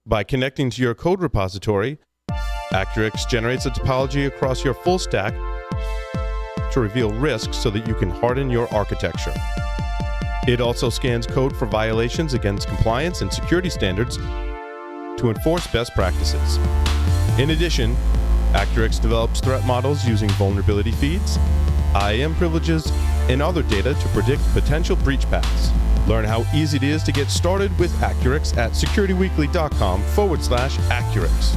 By connecting to your code repository, Accurix generates a topology across your full stack to reveal risks so that you can harden your architecture. It also scans code for violations against compliance and security standards to enforce best practices. In addition, Accurix develops threat models using vulnerability feeds, IAM privileges, and other data to predict potential breach paths. Learn how easy it is to get started with Accurix at securityweekly.com/Accurix.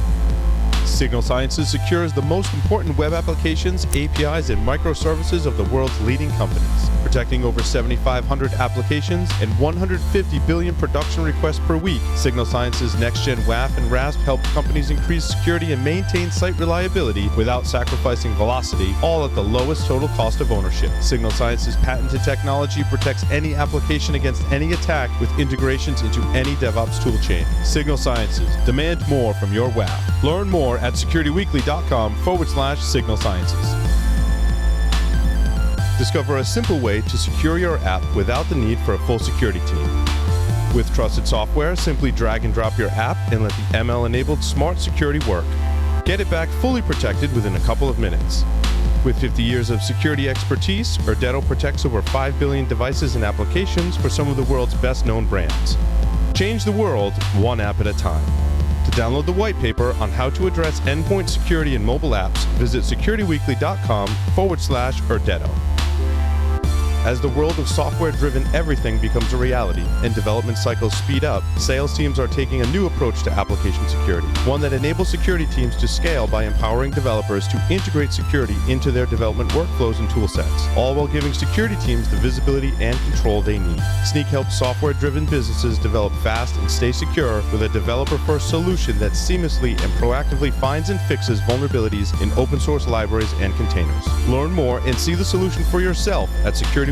Signal Sciences secures the most important web applications, APIs, and microservices of the world's leading companies, protecting over 7,500 applications and 150 billion production requests per week. Signal Sciences' next-gen WAF and RASP help companies increase security and maintain site reliability without sacrificing velocity, all at the lowest total cost of ownership. Signal Sciences' patented technology protects any application against any attack with integrations into any DevOps toolchain. Signal Sciences, demand more from your WAF. Learn more at securityweekly.com/Signal Sciences. Discover a simple way to secure your app without the need for a full security team. With trusted software, simply drag and drop your app and let the ML-enabled smart security work. Get it back fully protected within a couple of minutes. With 50 years of security expertise, Erdetto protects over 5 billion devices and applications for some of the world's best-known brands. Change the world one app at a time. To download the white paper on how to address endpoint security in mobile apps, visit securityweekly.com/Erdetto. As the world of software-driven everything becomes a reality and development cycles speed up, sales teams are taking a new approach to application security, one that enables security teams to scale by empowering developers to integrate security into their development workflows and toolsets, all while giving security teams the visibility and control they need. Snyk helps software-driven businesses develop fast and stay secure with a developer-first solution that seamlessly and proactively finds and fixes vulnerabilities in open-source libraries and containers. Learn more and see the solution for yourself at securityweekly.com/Snyk.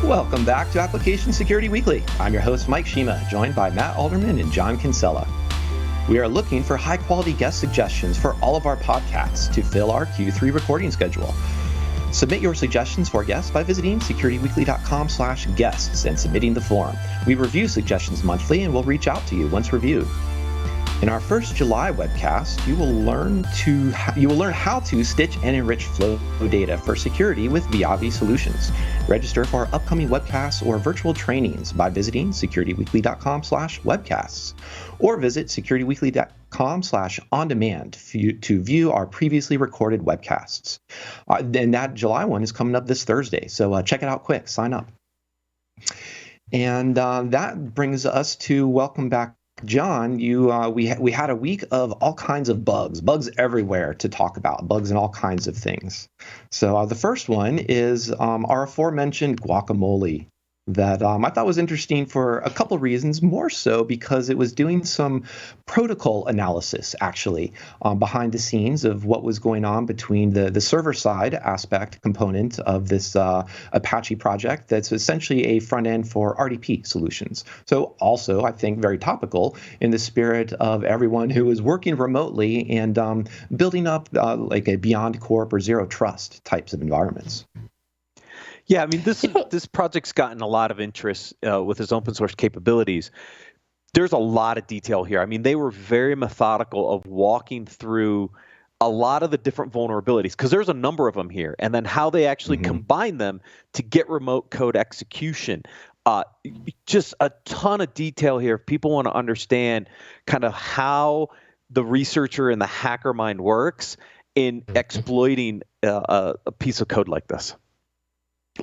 Welcome back to Application Security Weekly. I'm your host, Mike Shima, joined by Matt Alderman and John Kinsella. We are looking for high-quality guest suggestions for all of our podcasts to fill our Q3 recording schedule. Submit your suggestions for guests by visiting securityweekly.com/guests and submitting the form. We review suggestions monthly and will reach out to you once reviewed. In our first July webcast, you will learn how to stitch and enrich flow data for security with Viavi Solutions. Register for our upcoming webcasts or virtual trainings by visiting securityweekly.com/webcasts or visit securityweekly.com/on-demand to view our previously recorded webcasts. And that July one is coming up this Thursday, so check it out quick, sign up. And that brings us to welcome back John. We had a week of all kinds of bugs everywhere to talk about, bugs in all kinds of things. So the first one is our aforementioned Guacamole that I thought was interesting for a couple reasons, more so because it was doing some protocol analysis, actually, behind the scenes of what was going on between the server-side aspect component of this Apache project that's essentially a front end for RDP solutions. So also, I think, very topical in the spirit of everyone who is working remotely and building up like a Beyond Corp or Zero Trust types of environments. Yeah, I mean, this project's gotten a lot of interest with its open source capabilities. There's a lot of detail here. I mean, they were very methodical of walking through a lot of the different vulnerabilities, because there's a number of them here, and then how they actually combine them to get remote code execution. Just a ton of detail here. If people want to understand kind of how the researcher and the hacker mind works in exploiting a piece of code like this.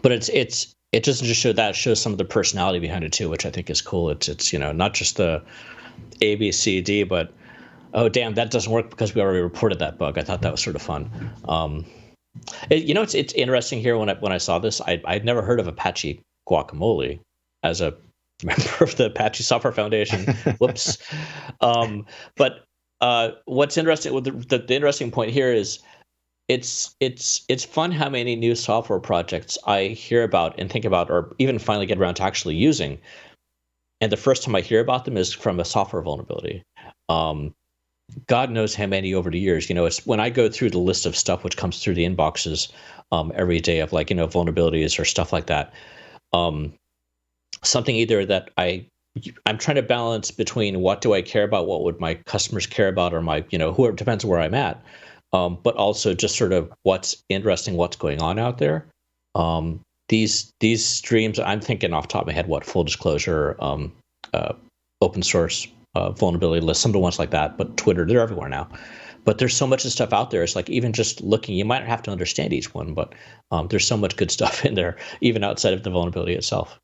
But it doesn't just show that, it shows some of the personality behind it too, which I think is cool. It's not just the A, B, C, D, but oh damn, that doesn't work because we already reported that bug. I thought that was sort of fun. It's interesting here when I saw this. I'd never heard of Apache Guacamole as a member of the Apache Software Foundation. Whoops. But what's interesting with the interesting point here is it's fun how many new software projects I hear about and think about, or even finally get around to actually using. And the first time I hear about them is from a software vulnerability. God knows how many over the years. It's when I go through the list of stuff which comes through the inboxes every day of vulnerabilities or stuff like that. something either that I'm trying to balance between what do I care about, what would my customers care about, or my, whoever, depends where I'm at, but also just sort of what's interesting, what's going on out there. These streams, I'm thinking off the top of my head, full disclosure, open source vulnerability lists, some of the ones like that, but Twitter, they're everywhere now. But there's so much of stuff out there. It's like even just looking, you might not have to understand each one, but there's so much good stuff in there, even outside of the vulnerability itself.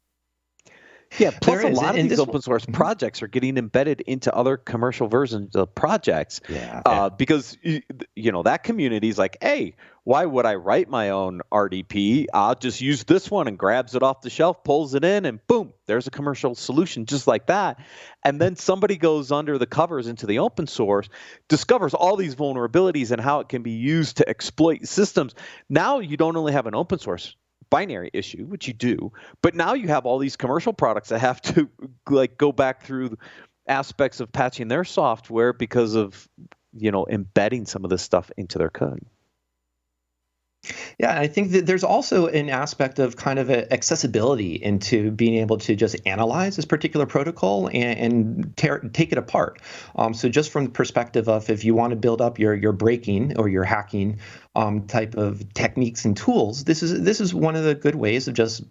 Yeah, plus There a is, lot of and these this open source projects are getting embedded into other commercial versions of projects. Because that community is like, hey, why would I write my own RDP? I'll just use this one, and grabs it off the shelf, pulls it in, and boom, there's a commercial solution just like that. And then somebody goes under the covers into the open source, discovers all these vulnerabilities and how it can be used to exploit systems. Now you don't only have an open source binary issue, which you do, but now you have all these commercial products that have to go back through aspects of patching their software because of embedding some of this stuff into their code. Yeah, I think that there's also an aspect of kind of accessibility into being able to just analyze this particular protocol and take it apart. So just from the perspective of if you want to build up your breaking or your hacking type of techniques and tools, this is one of the good ways of just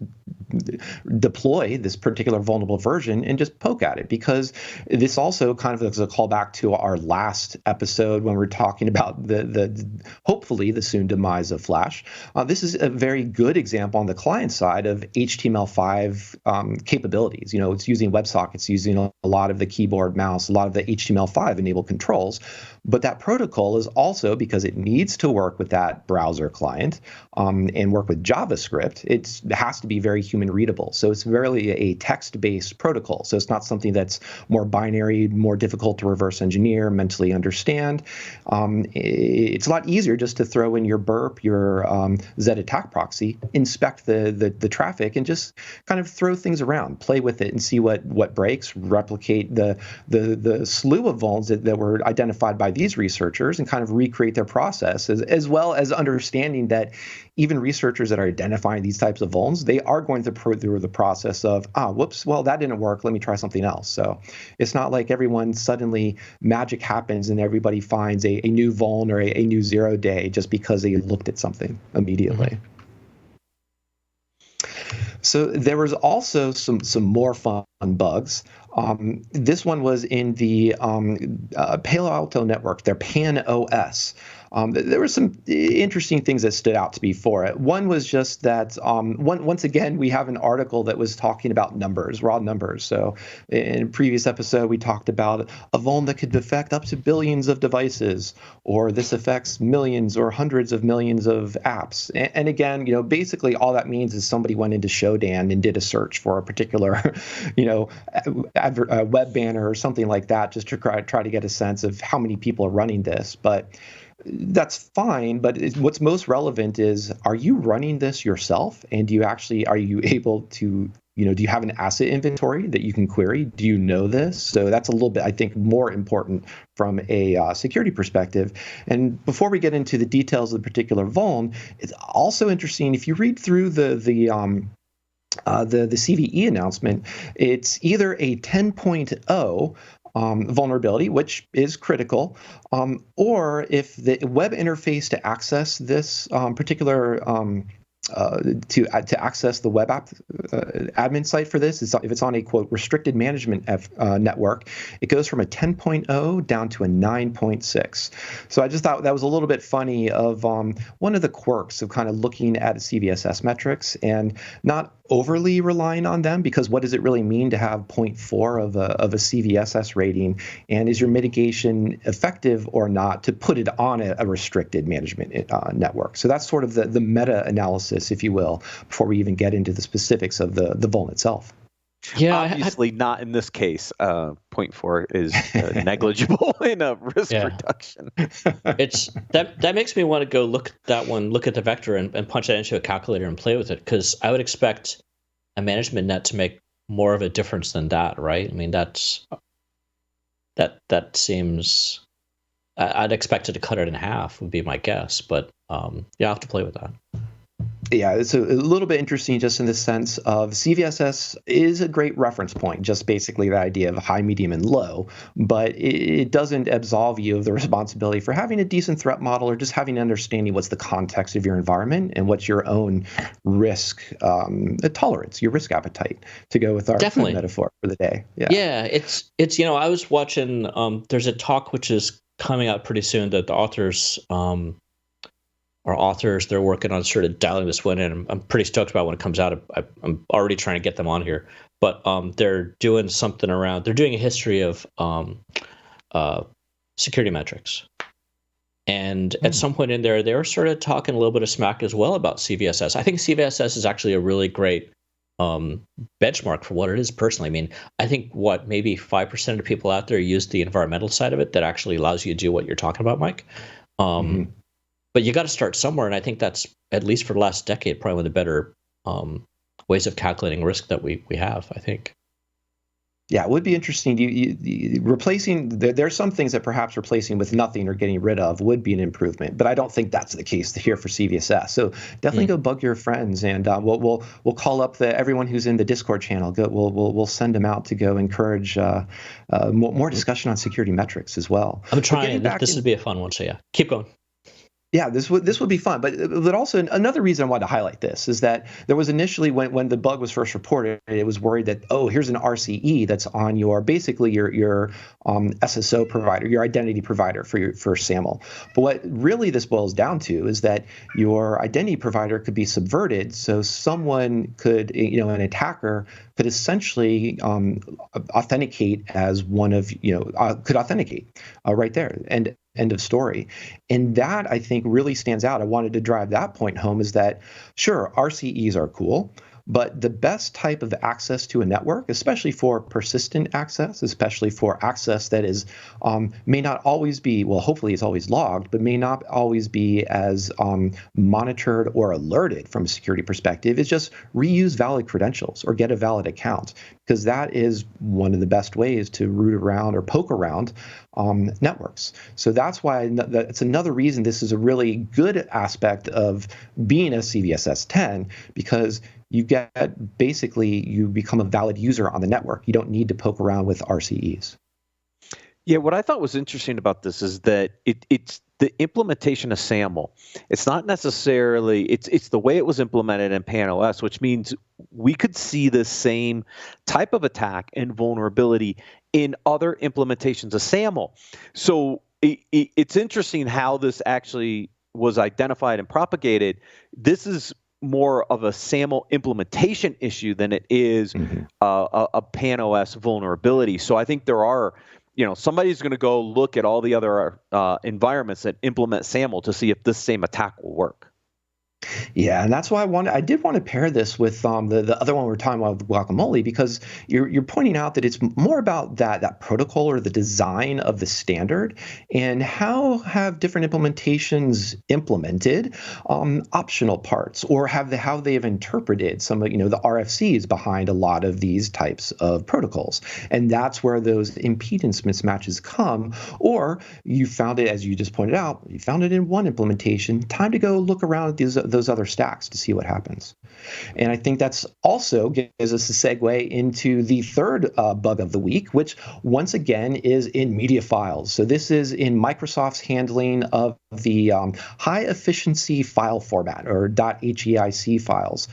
deploy this particular vulnerable version and just poke at it, because this also kind of is a callback to our last episode when we're talking about the hopefully the soon demise of Flash. This is a very good example on the client side of HTML5 capabilities. It's using WebSockets, using a lot of the keyboard, mouse, a lot of the HTML5 enabled controls. But that protocol is also, because it needs to work with that browser client and work with JavaScript, it has to be very human readable. So it's really a text-based protocol. So it's not something that's more binary, more difficult to reverse engineer, mentally understand. It's a lot easier just to throw in your burp, your Z attack proxy, inspect the traffic, and just kind of throw things around, play with it, and see what breaks, replicate the slew of vulns that were identified by these researchers, and kind of recreate their process, as well as understanding that even researchers that are identifying these types of vulns, they are going through the process of, whoops, well, that didn't work, let me try something else. So it's not like everyone suddenly magic happens and everybody finds a new vuln or a new 0 day just because they looked at something immediately. So there was also some more fun bugs. This one was in the Palo Alto network, their PAN OS. There were some interesting things that stood out to me for it. One was just that once again, we have an article that was talking about numbers, raw numbers. So in a previous episode, we talked about a vuln that could affect up to billions of devices, or this affects millions or hundreds of millions of apps. And again, basically all that means is somebody went into Shodan and did a search for a particular, web banner or something like that, just to try to get a sense of how many people are running this. But that's fine, but what's most relevant is, are you running this yourself? And are you able to, do you have an asset inventory that you can query? Do you know this? So that's a little bit, I think, more important from a security perspective. And before we get into the details of the particular vuln, it's also interesting, if you read through the CVE announcement, it's either a 10.0 vulnerability, which is critical, or if the web interface to access this particular to access the web app admin site for this, if it's on a quote restricted management network, it goes from a 10.0 down to a 9.6. So I just thought that was a little bit funny of one of the quirks of kind of looking at CVSS metrics and not overly relying on them, because what does it really mean to have 0.4 of a CVSS rating, and is your mitigation effective or not to put it on a restricted management network? So that's sort of the meta analysis, if you will, before we even get into the specifics of the vuln itself. Yeah, obviously not in this case. 0.4 is negligible in a risk reduction. It's that makes me want to go look at the vector and punch that into a calculator and play with it, because I would expect a management net to make more of a difference than that, right? I mean, that seems. I'd expect it to cut it in half, would be my guess, but I'll have to play with that. Yeah, it's a little bit interesting just in the sense of CVSS is a great reference point, just basically the idea of high, medium, and low, but it doesn't absolve you of the responsibility for having a decent threat model or just having an understanding what's the context of your environment and what's your own risk tolerance, your risk appetite, to go with our food metaphor for the day. Yeah, it's I was watching, there's a talk which is coming out pretty soon that the authors they're working on sort of dialing this one in. I'm pretty stoked about when it comes out. I'm already trying to get them on here, but they're doing something around. They're doing a history of security metrics, and at some point in there, they were sort of talking a little bit of smack as well about CVSS. I think CVSS is actually a really great benchmark for what it is personally. I mean, I think maybe 5% of people out there use the environmental side of it that actually allows you to do what you're talking about, Mike. But you got to start somewhere, and I think that's, at least for the last decade, probably one of the better ways of calculating risk that we have, I think. Yeah, it would be interesting. Replacing, there's some things that perhaps replacing with nothing or getting rid of would be an improvement, but I don't think that's the case here for CVSS. So definitely go bug your friends, and we'll call up everyone who's in the Discord channel. We'll send them out to go encourage more discussion on security metrics as well. I'm trying. This would be a fun one. So yeah, keep going. Yeah, this would be fun, but also another reason I wanted to highlight this is that there was initially when the bug was first reported, it was worried that here's an RCE that's on your SSO provider, your identity provider for SAML. But what really this boils down to is that your identity provider could be subverted, so someone could, an attacker could essentially authenticate as one of could authenticate right there. And end of story. And that, I think, really stands out. I wanted to drive that point home, is that, sure, RCEs are cool, but the best type of access to a network, especially for persistent access, especially for access that is may not always be, well, hopefully it's always logged, but may not always be as monitored or alerted from a security perspective, is just reuse valid credentials or get a valid account, because that is one of the best ways to root around or poke around networks. So that's why it's another reason this is a really good aspect of being a CVSS 10, because you become a valid user on the network. You don't need to poke around with RCEs. Yeah, what I thought was interesting about this is that it's the implementation of SAML. It's not necessarily, it's the way it was implemented in PAN-OS, which means we could see the same type of attack and vulnerability in other implementations of SAML. So it's interesting how this actually was identified and propagated. This is more of a SAML implementation issue than it is a PAN-OS vulnerability. So I think there are, somebody's going to go look at all the other environments that implement SAML to see if this same attack will work. Yeah, and that's why I did want to pair this with the other one we're talking about with Guacamole, because you're pointing out that it's more about that protocol or the design of the standard, and how have different implementations implemented optional parts, or how they have interpreted some of the RFCs behind a lot of these types of protocols, and that's where those impedance mismatches come. Or you found it, as you just pointed out, you found it in one implementation. Time to go look around at those other stacks to see what happens. And I think that's also gives us a segue into the third bug of the week, which once again is in media files. So this is in Microsoft's handling of the high efficiency file format, or .heic files,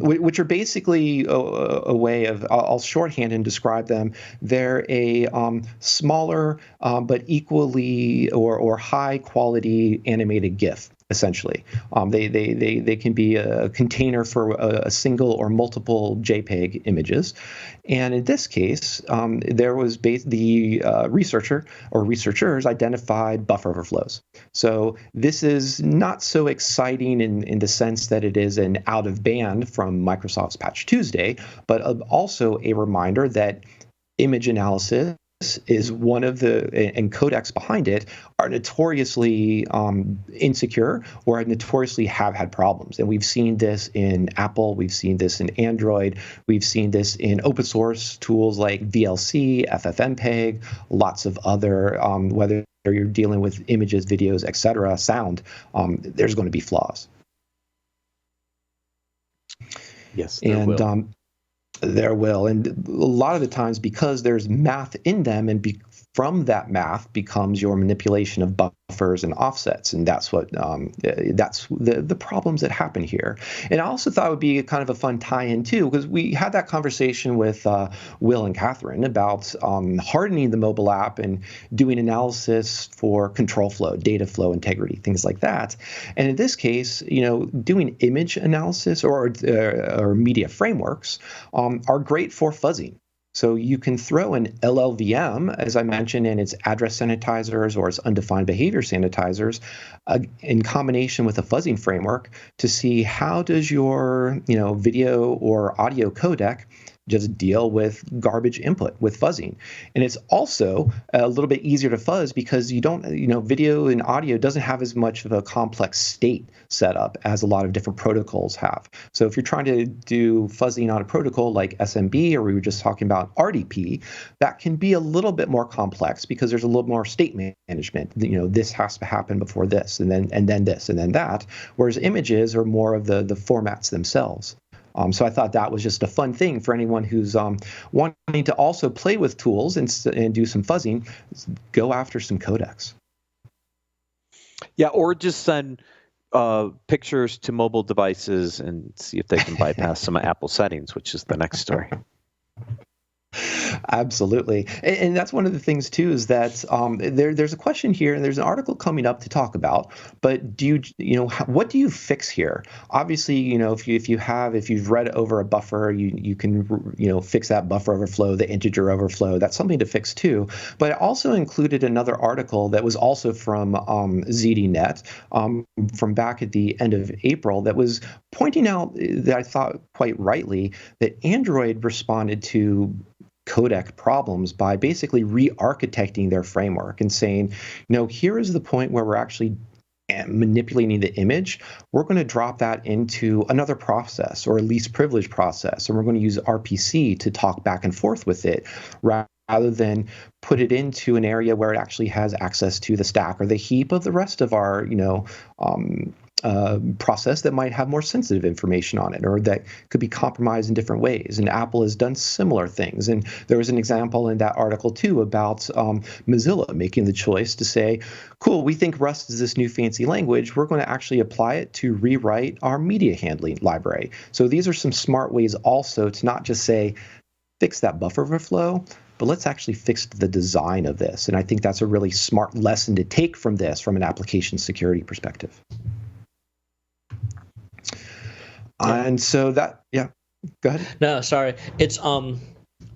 which are basically a way of, I'll shorthand and describe them. They're a smaller but equally or high quality animated GIF. Essentially, they can be a container for a single or multiple JPEG images, and in this case, there was the researcher or researchers identified buffer overflows. So this is not so exciting in the sense that it is an out of band from Microsoft's Patch Tuesday, but also a reminder that image analysis is one of and codecs behind it are notoriously insecure, or notoriously have had problems. And we've seen this in Apple, we've seen this in Android, we've seen this in open source tools like VLC, FFmpeg, lots of other, whether you're dealing with images, videos, etc., sound, there's going to be flaws. Yes, there will. There will. And a lot of the times, because there's math in them, and from that math becomes your manipulation of buffers and offsets. And that's the problems that happen here. And I also thought it would be kind of a fun tie-in too, because we had that conversation with Will and Catherine about hardening the mobile app and doing analysis for control flow, data flow integrity, things like that. And in this case, doing image analysis or media frameworks are great for fuzzing. So you can throw an LLVM, as I mentioned, and its address sanitizers or its undefined behavior sanitizers in combination with a fuzzing framework to see how does your video or audio codec just deal with garbage input with fuzzing. And it's also a little bit easier to fuzz because you don't, video and audio doesn't have as much of a complex state setup as a lot of different protocols have. So if you're trying to do fuzzing on a protocol like SMB, or we were just talking about RDP, that can be a little bit more complex because there's a little more state management. This has to happen before this, and then this, and then that. Whereas images are more of the formats themselves. So I thought that was just a fun thing for anyone who's wanting to also play with tools and do some fuzzing. Go after some codecs. Yeah, or just send pictures to mobile devices and see if they can bypass some Apple settings, which is the next story. Absolutely. And that's one of the things too, is that there's a question here, and there's an article coming up to talk about, but what do you fix here? Obviously, if you've read over a buffer, you can fix that buffer overflow, the integer overflow. That's something to fix too. But I also included another article that was also from ZDNet from back at the end of April that was pointing out that I thought quite rightly that Android responded to codec problems by basically re-architecting their framework and saying, here is the point where we're actually manipulating the image. We're going to drop that into another process or a least privileged process, and we're going to use RPC to talk back and forth with it rather than put it into an area where it actually has access to the stack or the heap of the rest of our process that might have more sensitive information on it, or that could be compromised in different ways. And Apple has done similar things. And there was an example in that article too about Mozilla making the choice to say, cool, we think Rust is this new fancy language. We're going to actually apply it to rewrite our media handling library. So these are some smart ways also to not just say, fix that buffer overflow, but let's actually fix the design of this. And I think that's a really smart lesson to take from this from an application security perspective. And so go ahead. No, sorry. It's I'm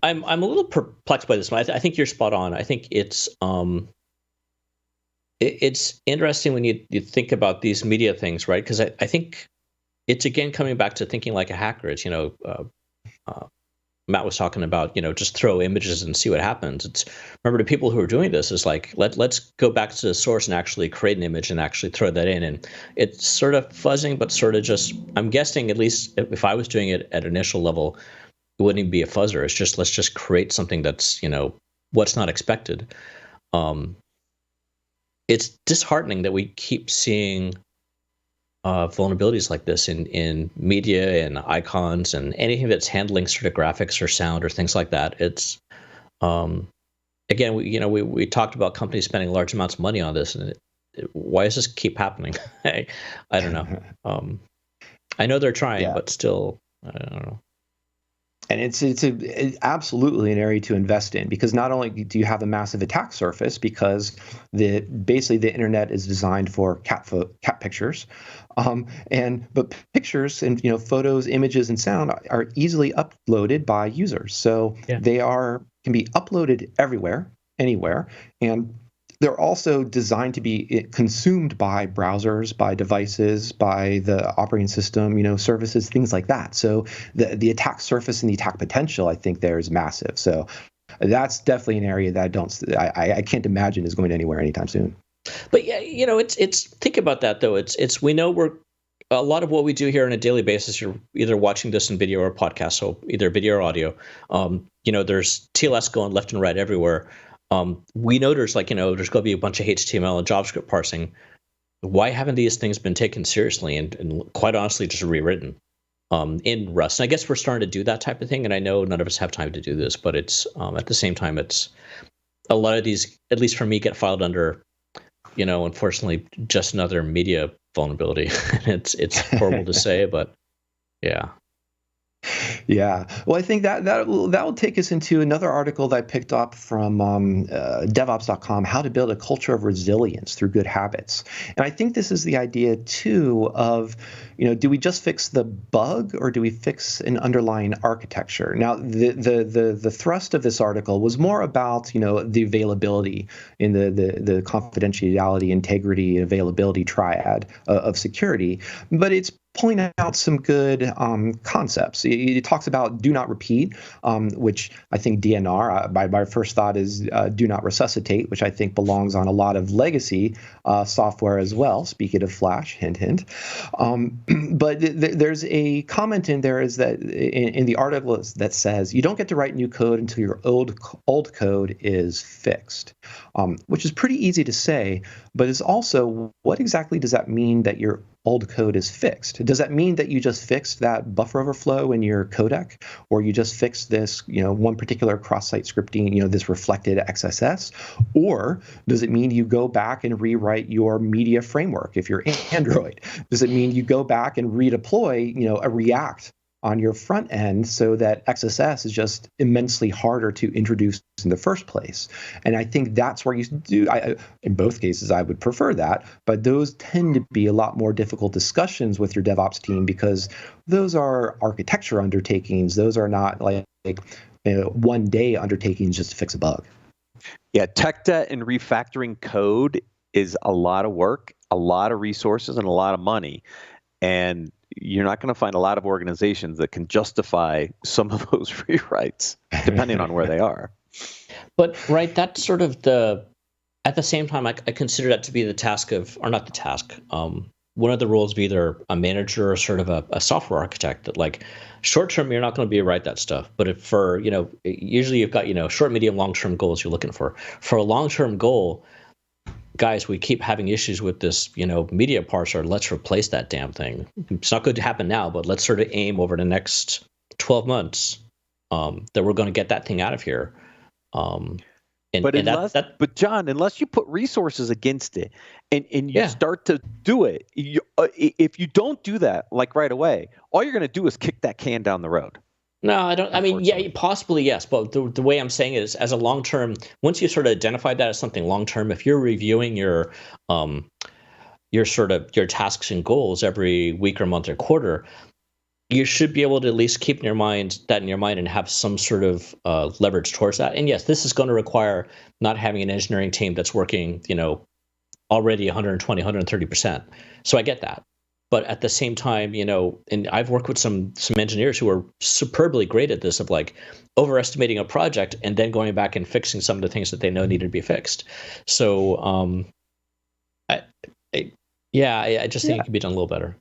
a little perplexed by this one. I think you're spot on. I think it's interesting when you think about these media things, right? Because I think it's again coming back to thinking like a hacker. It's Matt was talking about, just throw images and see what happens. It's remember the people who are doing this is like, let's go back to the source and actually create an image and actually throw that in. And it's sort of fuzzing, but sort of just, I'm guessing at least if I was doing it at initial level, it wouldn't even be a fuzzer. It's just, let's just create something that's, what's not expected. It's disheartening that we keep seeing vulnerabilities like this in media and icons and anything that's handling sort of graphics or sound or things like that. It's again, we talked about companies spending large amounts of money on this, and why does this keep happening? I don't know. I know they're trying, but still, I don't know. And it's absolutely an area to invest in, because not only do you have a massive attack surface, because basically the internet is designed for cat pictures, but pictures and photos, images, and sound are easily uploaded by users. So they can be uploaded everywhere, anywhere, and they're also designed to be consumed by browsers, by devices, by the operating system, services, things like that. So the attack surface and the attack potential, I think, there is massive. So that's definitely an area that I can't imagine is going anywhere anytime soon. But yeah, it's think about that though. It's we know a lot of what we do here on a daily basis. You're either watching this in video or podcast, so either video or audio. There's TLS going left and right everywhere. We know there's there's going to be a bunch of HTML and JavaScript parsing. Why haven't these things been taken seriously and quite honestly just rewritten? in Rust. And I guess we're starting to do that type of thing. And I know none of us have time to do this, but it's at the same time, it's a lot of these, at least for me, get filed under, unfortunately, just another media vulnerability. It's horrible to say, but yeah. Yeah. Well, I think that will take us into another article that I picked up from devops.com, how to build a culture of resilience through good habits. And I think this is the idea too of, do we just fix the bug or do we fix an underlying architecture? Now, the thrust of this article was more about, the availability in the confidentiality, integrity, availability triad of security, but it's pulling out some good concepts. It talks about do not repeat, which I think DNR, my first thought is do not resuscitate, which I think belongs on a lot of legacy software as well, speaking of Flash, hint, hint. But there's a comment in there is that in the article that says you don't get to write new code until your old code is fixed, which is pretty easy to say, but it's also what exactly does that mean that your old code is fixed? Does that mean that you just fixed that buffer overflow in your codec, or you just fixed this, one particular cross-site scripting, this reflected XSS? Or does it mean you go back and rewrite your media framework if you're Android? Does it mean you go back and redeploy, a React on your front end so that XSS is just immensely harder to introduce in the first place? And I think that's where you do, in both cases, I would prefer that, but those tend to be a lot more difficult discussions with your DevOps team because those are architecture undertakings. Those are not like one-day undertakings just to fix a bug. Yeah, tech debt and refactoring code is a lot of work, a lot of resources, and a lot of money. And you're not going to find a lot of organizations that can justify some of those rewrites, depending on where they are. But right, that's sort of at the same time, I consider that to be the task of, or not the task, one of the roles of either a manager or sort of a software architect that like short term, you're not going to be able to write that stuff. But if for, usually you've got, short, medium, long-term goals you're looking for. For a long-term goal, guys, we keep having issues with this, media parser. Let's replace that damn thing. It's not going to happen now, but let's sort of aim over the next 12 months that we're going to get that thing out of here. But John, unless you put resources against it and you start to do it, if you don't do that like right away, all you're going to do is kick that can down the road. No, I don't. I mean, yeah, possibly yes, but the way I'm saying it is, as a long term, once you sort of identify that as something long term, if you're reviewing your tasks and goals every week or month or quarter, you should be able to at least keep in your mind and have some sort of leverage towards that. And yes, this is going to require not having an engineering team that's working, already 120, 130%. So I get that. But at the same time, and I've worked with some engineers who are superbly great at this, of like overestimating a project and then going back and fixing some of the things that they know needed to be fixed. So, I just think it could be done a little better.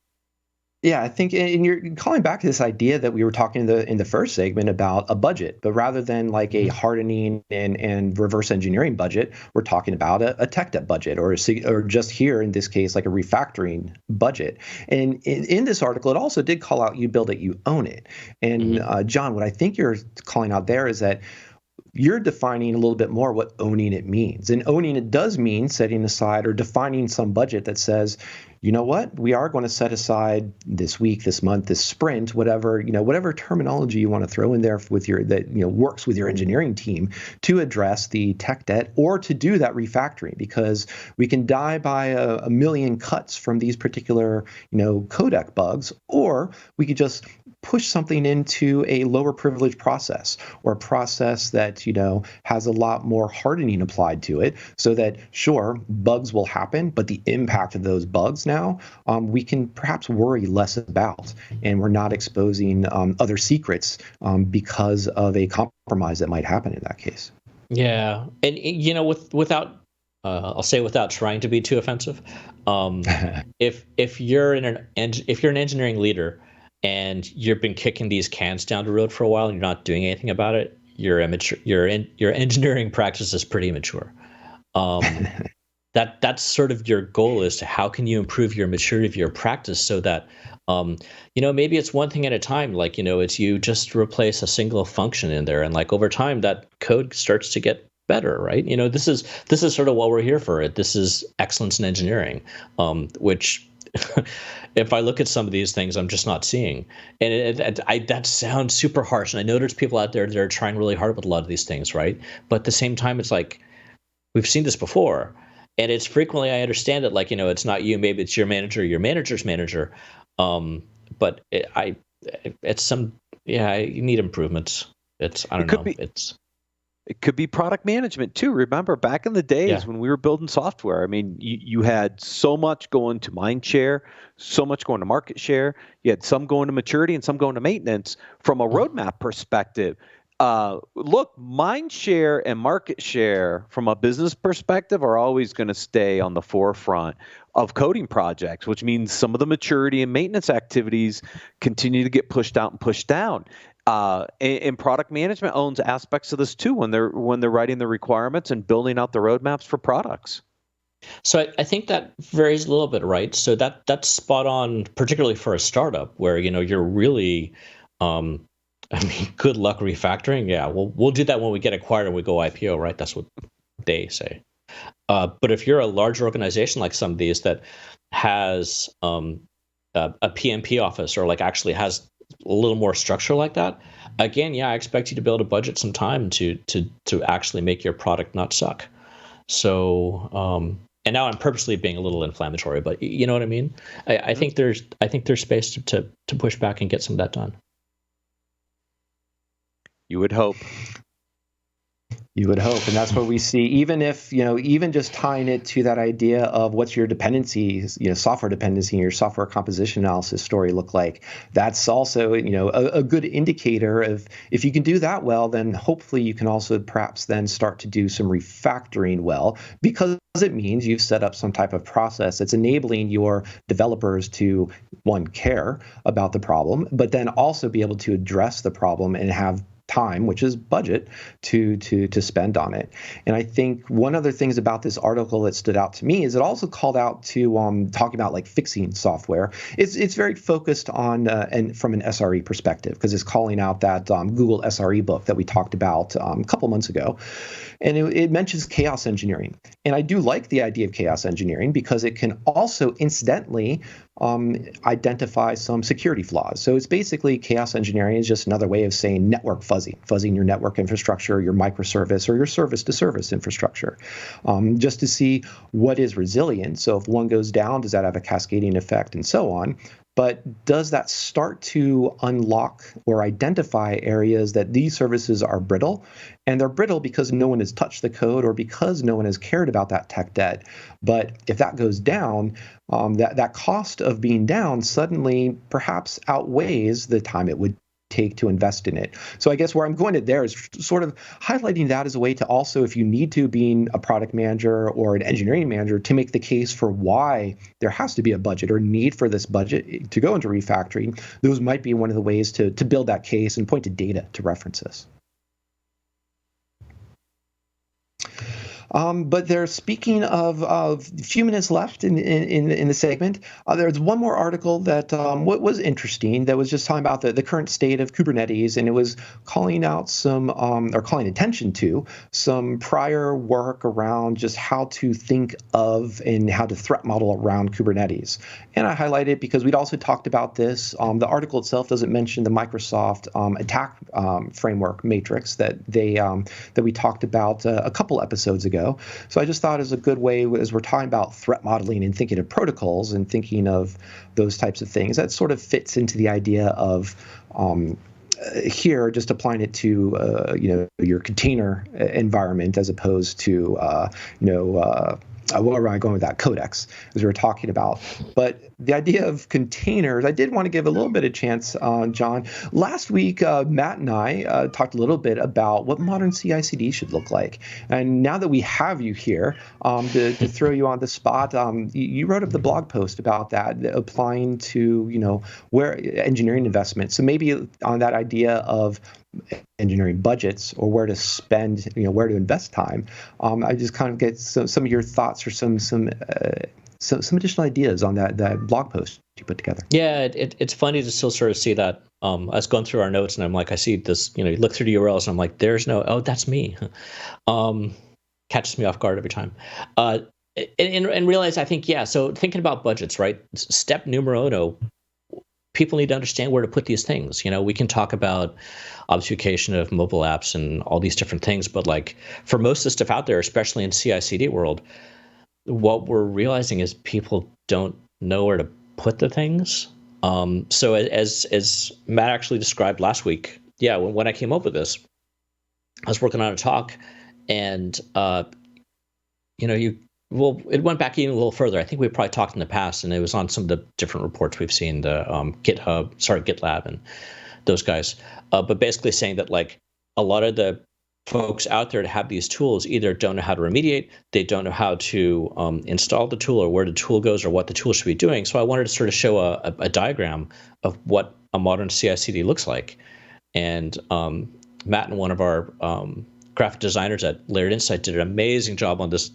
Yeah, I think, and you're calling back to this idea that we were talking in the first segment about a budget, but rather than like a hardening and reverse engineering budget, we're talking about a tech debt budget, or just here in this case, like a refactoring budget. And in this article, it also did call out you build it, you own it. And John, what I think you're calling out there is that you're defining a little bit more what owning it means. And owning it does mean setting aside or defining some budget that says, you know what, we are going to set aside this week, this month, this sprint, whatever terminology you want to throw in there with works with your engineering team to address the tech debt or to do that refactoring, because we can die by a million cuts from these particular, codec bugs, or we could just push something into a lower privilege process, or a process that, has a lot more hardening applied to it, so that sure, bugs will happen, but the impact of those bugs now, we can perhaps worry less about, and we're not exposing other secrets because of a compromise that might happen in that case. Yeah, and without I'll say, without trying to be too offensive, if you're an engineering leader and you've been kicking these cans down the road for a while and you're not doing anything about it, your engineering practice is pretty immature. that's sort of your goal, is to how can you improve your maturity of your practice so that maybe it's one thing at a time. Like, it's you just replace a single function in there, and like over time that code starts to get better, right? This is sort of what we're here for. This is excellence in engineering, which if I look at some of these things, I'm just not seeing. And that sounds super harsh. And I know there's people out there that are trying really hard with a lot of these things, right? But at the same time, it's like, we've seen this before. And it's frequently, I understand it, like, it's not you, maybe it's your manager, your manager's manager. But you need improvements. I don't know. It could be product management too. Remember back in the days when we were building software, I mean, you had so much going to mind share, so much going to market share. You had some going to maturity and some going to maintenance. From a roadmap perspective, look, mind share and market share from a business perspective are always going to stay on the forefront of coding projects, which means some of the maturity and maintenance activities continue to get pushed out and pushed down. And product management owns aspects of this too when they're writing the requirements and building out the roadmaps for products. So I think that varies a little bit, right? So that's spot on, particularly for a startup where you're really, good luck refactoring. Yeah, we'll do that when we get acquired and we go IPO, right? That's what they say. But if you're a large organization like some of these that has a PMP office, or like actually has a little more structure like that, again, I expect you to be able to budget some time to actually make your product not suck. So, and now I'm purposely being a little inflammatory, but you know what I mean? I think there's space to push back and get some of that done. You would hope. You would hope, and that's what we see. Even if, even just tying it to that idea of what's your dependencies, software dependency, your software composition analysis story look like. That's also, a good indicator of, if you can do that well, then hopefully you can also perhaps then start to do some refactoring well, because it means you've set up some type of process that's enabling your developers to, one, care about the problem, but then also be able to address the problem and have time, which is budget, to spend on it. And I think one of the things about this article that stood out to me is it also called out to talking about like fixing software. It's very focused on and from an SRE perspective, because it's calling out that Google SRE book that we talked about a couple months ago. And it mentions chaos engineering. And I do like the idea of chaos engineering because it can also incidentally identify some security flaws. So it's basically, chaos engineering is just another way of saying network fuzzing your network infrastructure, your microservice, or your service-to-service infrastructure, just to see what is resilient. So if one goes down, does that have a cascading effect, and so on. But does that start to unlock or identify areas that these services are brittle? And they're brittle because no one has touched the code or because no one has cared about that tech debt. But if that goes down, that cost of being down suddenly perhaps outweighs the time it would take to invest in it. So I guess where I'm going to there is sort of highlighting that as a way to also, if you need to, being a product manager or an engineering manager, to make the case for why there has to be a budget or need for this budget to go into refactoring. Those might be one of the ways to build that case and point to data to reference this. But they're speaking of a few minutes left in the segment. There's one more article that what was interesting that was just talking about the current state of Kubernetes, and it was calling out some or calling attention to some prior work around just how to think of and how to threat model around Kubernetes. And I highlighted it because we'd also talked about this. The article itself doesn't mention the Microsoft attack framework matrix that we talked about a couple episodes ago. So I just thought it was a good way, as we're talking about threat modeling and thinking of protocols and thinking of those types of things, that sort of fits into the idea of here just applying it to your container environment as opposed to where am I going with that? Codecs, as we were talking about. But the idea of containers, I did want to give a little bit of chance, John. Last week, Matt and I talked a little bit about what modern CI/CD should look like. And now that we have you here, to throw you on the spot, you wrote up the blog post about that, applying to where engineering investment. So maybe on that idea of engineering budgets or where to spend, where to invest time. I just kind of get some of your thoughts or some additional ideas on that blog post you put together. Yeah, it's funny to still sort of see that. I was going through our notes and I'm like, I see this, you look through the URLs and I'm like, that's me. Catches me off guard every time. And realize, I think, so thinking about budgets, right? Step numero uno, people need to understand where to put these things. We can talk about obfuscation of mobile apps and all these different things, but like for most of the stuff out there, especially in CI/CD world, what we're realizing is people don't know where to put the things. So as Matt actually described last week, when I came up with this, I was working on a talk, and it went back even a little further. I think we probably talked in the past, and it was on some of the different reports we've seen, the GitLab and those guys. But basically saying that like a lot of the folks out there to have these tools either don't know how to remediate, they don't know how to install the tool or where the tool goes or what the tool should be doing. So I wanted to sort of show a diagram of what a modern CI/CD looks like. And Matt and one of our graphic designers at Layered Insight did an amazing job on this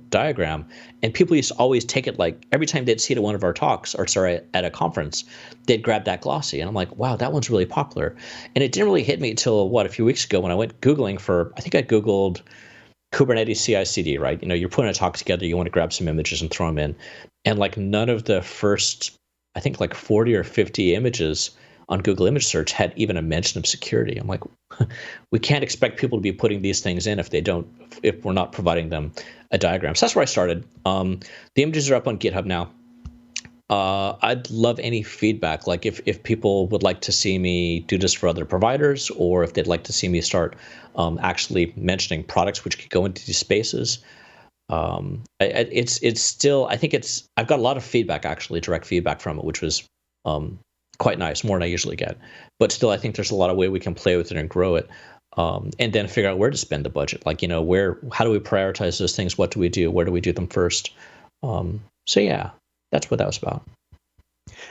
diagram. And people used to always take it like every time they'd see it at one of our talks, at a conference, they'd grab that glossy. And I'm like, wow, that one's really popular. And it didn't really hit me till a few weeks ago when I went Googling I think I Googled Kubernetes CI/CD, right? You're putting a talk together, you want to grab some images and throw them in. And like none of the first, I think like 40 or 50 images on Google image search had even a mention of security. I'm like, we can't expect people to be putting these things in if we're not providing them a diagram. So that's where I started. The images are up on GitHub now. I'd love any feedback. Like if people would like to see me do this for other providers, or if they'd like to see me start actually mentioning products which could go into these spaces. It's still, I think I've got a lot of feedback, actually, direct feedback from it, which was quite nice, more than I usually get. But still, I think there's a lot of way we can play with it and grow it, and then figure out where to spend the budget. Like, how do we prioritize those things? What do we do? Where do we do them first? So yeah, that's what that was about.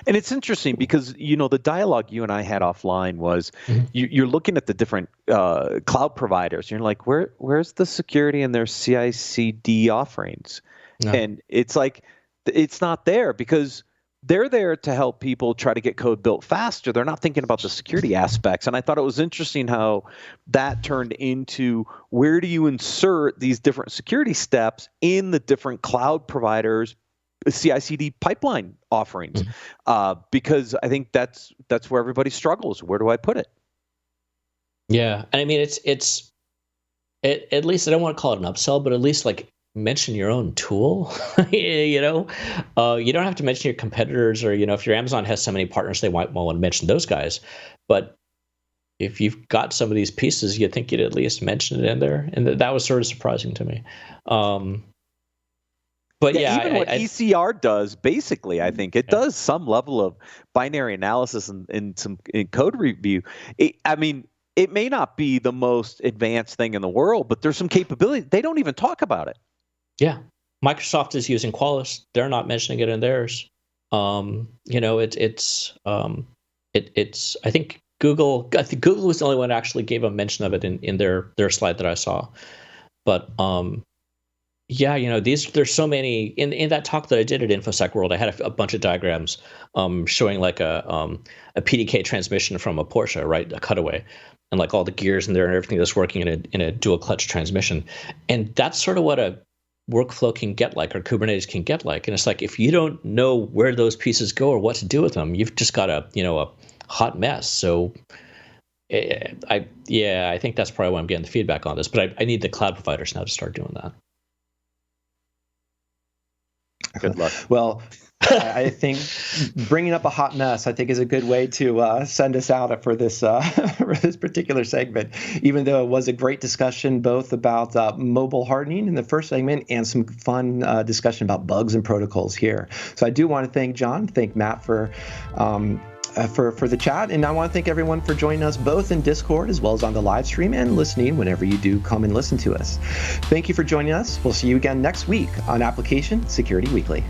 And it's interesting because, the dialogue you and I had offline was you're looking at the different cloud providers. You're like, where's the security in their CI/CD offerings? No. And it's like, it's not there because they're there to help people try to get code built faster. They're not thinking about the security aspects. And I thought it was interesting how that turned into where do you insert these different security steps in the different cloud providers' CI/CD pipeline offerings, because I think that's where everybody struggles. Where do I put it? Yeah, and I mean it's at least I don't want to call it an upsell, but at least like mention your own tool. You don't have to mention your competitors, or if your Amazon has so many partners, they might want to mention those guys. But if you've got some of these pieces, you'd think you'd at least mention it in there, and that was sort of surprising to me. But even what ECR does, basically, I think it does some level of binary analysis and some code review. It may not be the most advanced thing in the world, but there's some capability. They don't even talk about it. Yeah, Microsoft is using Qualys. They're not mentioning it in theirs. It's. I think Google was the only one that actually gave a mention of it in their slide that I saw. But there's so many in that talk that I did at InfoSec World. I had a bunch of diagrams showing like a PDK transmission from a Porsche, right, a cutaway, and like all the gears in there and everything that's working in a dual clutch transmission. And that's sort of what a workflow can get like, or Kubernetes can get like. And it's like, if you don't know where those pieces go or what to do with them, you've just got a hot mess. So I think that's probably why I'm getting the feedback on this, but I need the cloud providers now to start doing that. Good luck. Well, I think bringing up a hot mess, I think, is a good way to send us out for this particular segment. Even though it was a great discussion, both about mobile hardening in the first segment and some fun discussion about bugs and protocols here. So I do want to thank John, thank Matt for the chat, and I want to thank everyone for joining us both in Discord as well as on the live stream and listening whenever you do come and listen to us. Thank you for joining us. We'll see you again next week on Application Security Weekly.